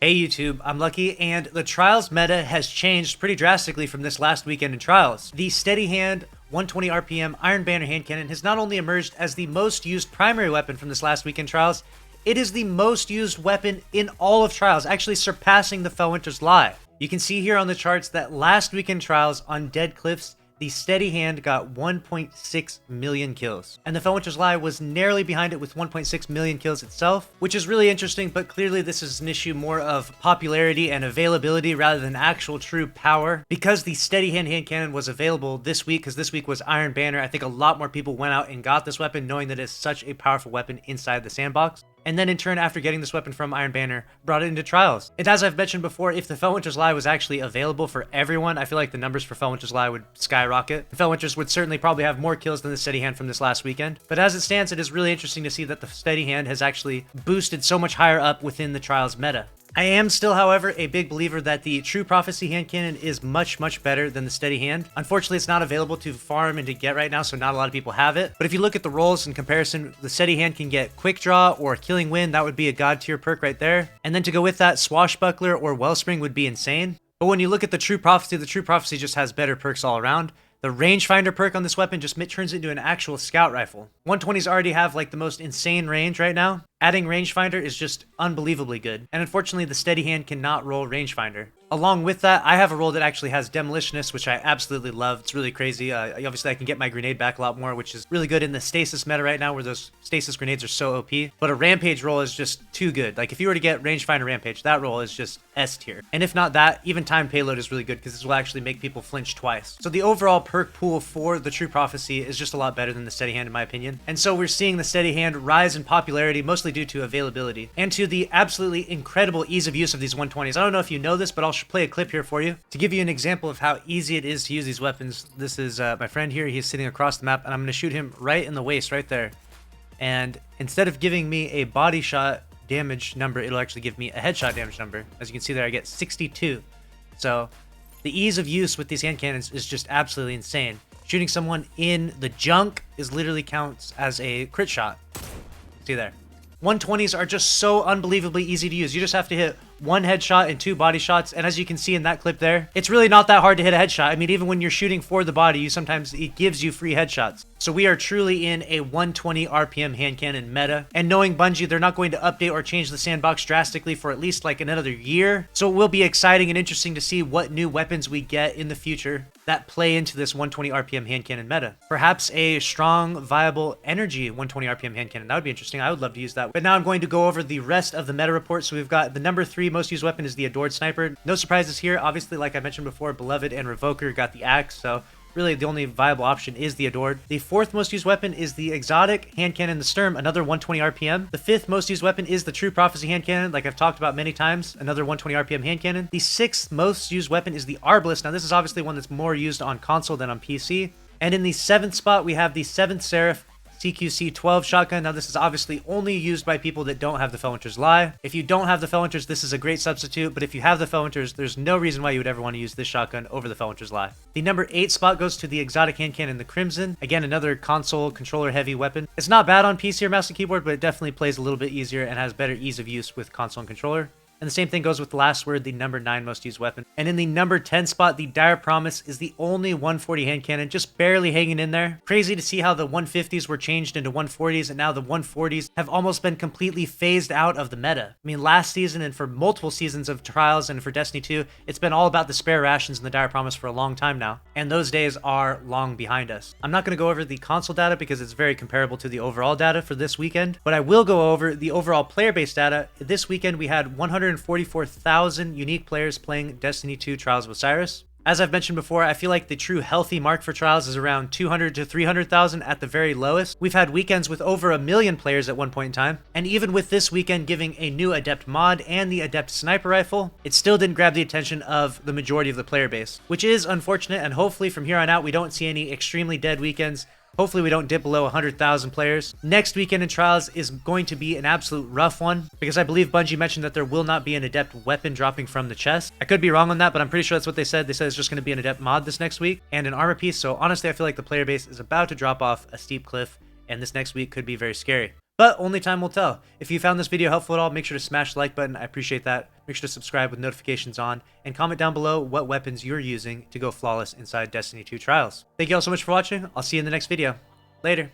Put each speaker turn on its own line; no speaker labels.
Hey YouTube, I'm Lucky, and the Trials meta has changed pretty drastically from this last weekend in Trials. The Steady Hand 120 RPM Iron Banner hand cannon has not only emerged as the most used primary weapon from this last weekend Trials, it is the most used weapon in all of Trials, actually surpassing the Felwinter's Lie. You can see here on the charts that last weekend Trials on Dead Cliffs, the Steady Hand got 1.6 million kills, and the Felwinter's Lie was narrowly behind it with 1.6 million kills itself, which is really interesting, but clearly this is an issue more of popularity and availability rather than actual true power. Because the Steady Hand hand cannon was available this week, because this week was Iron Banner, I think a lot more people went out and got this weapon knowing that it's such a powerful weapon inside the sandbox. And then in turn, after getting this weapon from Iron Banner, brought it into Trials. And as I've mentioned before, if the Felwinter's Lie was actually available for everyone, I feel like the numbers for Felwinter's Lie would skyrocket. The Felwinters would certainly probably have more kills than the Steady Hand from this last weekend. But as it stands, it is really interesting to see that the Steady Hand has actually boosted so much higher up within the Trials meta. I am still, however, a big believer that the True Prophecy hand cannon is much better than the Steady Hand. Unfortunately, it's not available to farm and to get right now, so not a lot of people have it. But if you look at the rolls in comparison, the Steady Hand can get Quick Draw or Killing Wind. That would be a god tier perk right there. And then to go with that, Swashbuckler or Wellspring would be insane. But when you look at the True Prophecy just has better perks all around. The rangefinder perk on this weapon just turns it into an actual scout rifle. 120s already have like the most insane range right now. Adding rangefinder is just unbelievably good. And unfortunately, the Steady Hand cannot roll rangefinder. Along with that, I have a roll that actually has Demolitionist, which I absolutely love. It's really crazy. Obviously, I can get my grenade back a lot more, which is really good in the stasis meta right now, where those stasis grenades are so OP. But a Rampage roll is just too good. Like, if you were to get rangefinder Rampage, that roll is just S tier. And if not that, even Time Payload is really good, because this will actually make people flinch twice. So the overall perk pool for the True Prophecy is just a lot better than the Steady Hand, in my opinion. And so we're seeing the Steady Hand rise in popularity, mostly due to availability, and to the absolutely incredible ease of use of these 120s. I don't know if you know this, but I'll play a clip here for you to give you an example of how easy it is to use these weapons. This is my friend here. He's sitting across the map, and I'm going to shoot him right in the waist right there. And instead of giving me a body shot damage number, it'll actually give me a headshot damage number. As you can see there, I get 62. So the ease of use with these hand cannons is just absolutely insane. Shooting someone in the junk is literally counts as a crit shot. See there. 120s are just so unbelievably easy to use. You just have to hit one headshot and two body shots, and as you can see in that clip there, it's really not that hard to hit a headshot. I mean, even when you're shooting for the body, sometimes it gives you free headshots. So we are truly in a 120 RPM hand cannon meta, and knowing Bungie, they're not going to update or change the sandbox drastically for at least like another year. So it will be exciting and interesting to see what new weapons we get in the future that play into this 120 RPM hand cannon meta. Perhaps a strong, viable energy 120 RPM hand cannon. That would be interesting. I would love to use that. But now I'm going to go over the rest of the meta report. So we've got the number 3 most used weapon is the Adored Sniper. No surprises here. Obviously, like I mentioned before, Beloved and Revoker got the axe, so really the only viable option is the Adored. The 4th most used weapon is the exotic hand cannon, the Sturm, another 120 RPM. The 5th most used weapon is the True Prophecy hand cannon, like I've talked about many times, another 120 RPM hand cannon. The 6th most used weapon is the Arbalest. Now this is obviously one that's more used on console than on PC. And in the 7th spot, we have the 7th Seraph CQC-12 shotgun. Now this is obviously only used by people that don't have the Felwinter's Lie. If you don't have the Felwinters, this is a great substitute, but if you have the Felwinters, there's no reason why you would ever want to use this shotgun over the Felwinter's Lie. The number 8 spot goes to the exotic hand cannon, the Crimson. Again, another console controller heavy weapon. It's not bad on PC or mouse and keyboard, but it definitely plays a little bit easier and has better ease of use with console and controller. And the same thing goes with the Last Word, the number 9 most used weapon. And in the number 10 spot, the Dire Promise is the only 140 hand cannon, just barely hanging in there. Crazy to see how the 150s were changed into 140s, and now the 140s have almost been completely phased out of the meta. I mean, last season and for multiple seasons of Trials and for Destiny 2, it's been all about the spare rations and the Dire Promise for a long time now. And those days are long behind us. I'm not going to go over the console data because it's very comparable to the overall data for this weekend, but I will go over the overall player-based data. This weekend, we had 144,000 unique players playing Destiny 2 Trials of Osiris. As I've mentioned before, I feel like the true healthy mark for Trials is around 200 to 300,000 at the very lowest. We've had weekends with over 1 million players at one point in time, and even with this weekend giving a new Adept mod and the Adept Sniper Rifle, it still didn't grab the attention of the majority of the player base, which is unfortunate, and hopefully from here on out we don't see any extremely dead weekends. Hopefully we don't dip below 100,000 players. Next weekend in Trials is going to be an absolute rough one, because I believe Bungie mentioned that there will not be an Adept weapon dropping from the chest. I could be wrong on that, but I'm pretty sure that's what they said. They said it's just going to be an Adept mod this next week and an armor piece. So honestly, I feel like the player base is about to drop off a steep cliff, and this next week could be very scary. But only time will tell. If you found this video helpful at all, make sure to smash the like button. I appreciate that. Make sure to subscribe with notifications on, and comment down below what weapons you're using to go flawless inside Destiny 2 Trials. Thank you all so much for watching. I'll see you in the next video. Later.